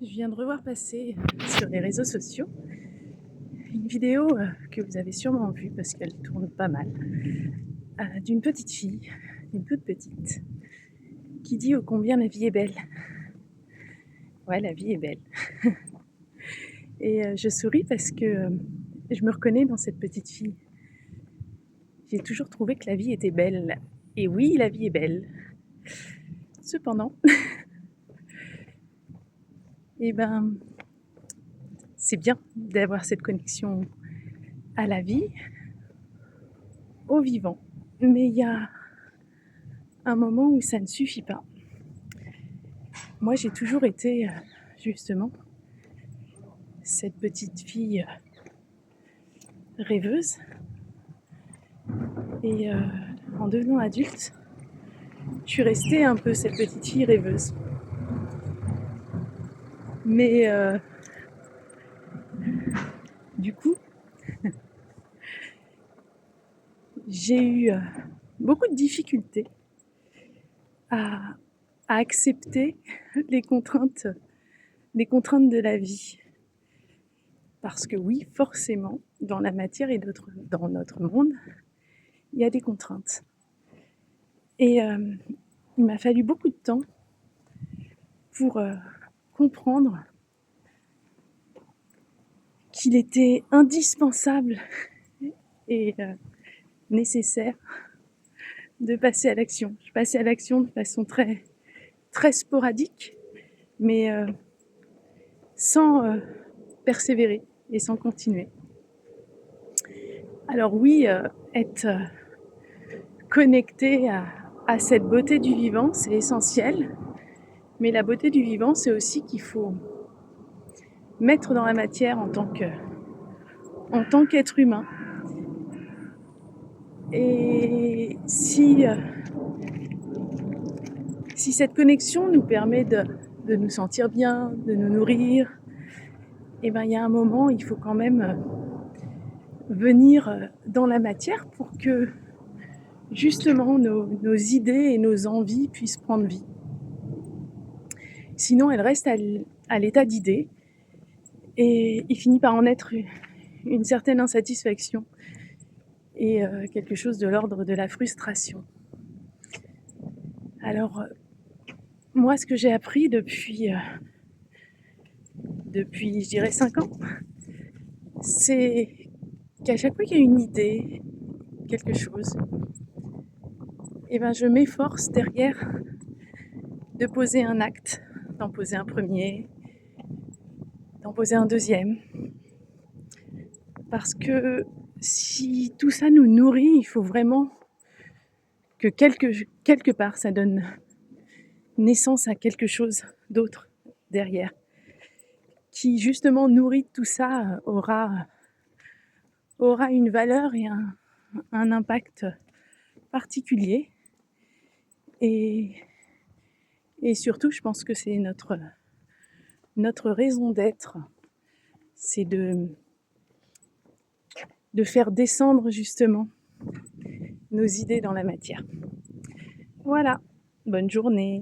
Je viens de revoir passer sur les réseaux sociaux une vidéo que vous avez sûrement vue parce qu'elle tourne pas mal, d'une petite fille, une toute petite, qui dit ô combien la vie est belle. Ouais, la vie est belle. Et je souris parce que je me reconnais dans cette petite fille. J'ai toujours trouvé que la vie était belle. Et oui, la vie est belle. Cependant, eh ben, c'est bien d'avoir cette connexion à la vie, au vivant. Mais il y a un moment où ça ne suffit pas. Moi, j'ai toujours été, justement, cette petite fille rêveuse. Et en devenant adulte, je suis restée un peu cette petite fille rêveuse. Mais du coup, j'ai eu beaucoup de difficultés à accepter les contraintes de la vie. Parce que oui, forcément, dans la matière et dans notre monde, il y a des contraintes. Et il m'a fallu beaucoup de temps pour comprendre qu'il était indispensable et nécessaire de passer à l'action. Je passais à l'action de façon très, très sporadique, mais sans persévérer et sans continuer. Alors oui, être connecté à cette beauté du vivant, c'est essentiel, mais la beauté du vivant, c'est aussi qu'il faut mettre dans la matière en tant qu'être humain. Et si cette connexion nous permet de nous sentir bien, de nous nourrir, et ben il y a un moment, il faut quand même venir dans la matière pour que justement nos idées et nos envies puissent prendre vie. Sinon, elles restent à l'état d'idées et il finit par en être une certaine insatisfaction et quelque chose de l'ordre de la frustration. Alors, moi, ce que j'ai appris depuis, je dirais, 5 ans, c'est qu'à chaque fois qu'il y a une idée, quelque chose, et ben je m'efforce derrière de poser un acte, d'en poser un premier, d'en poser un deuxième. Parce que si tout ça nous nourrit, il faut vraiment que quelque part ça donne naissance à quelque chose d'autre derrière, qui justement nourrit tout ça, aura une valeur et un impact particulier. Et surtout, je pense que c'est notre raison d'être, c'est de faire descendre justement nos idées dans la matière. Voilà, bonne journée.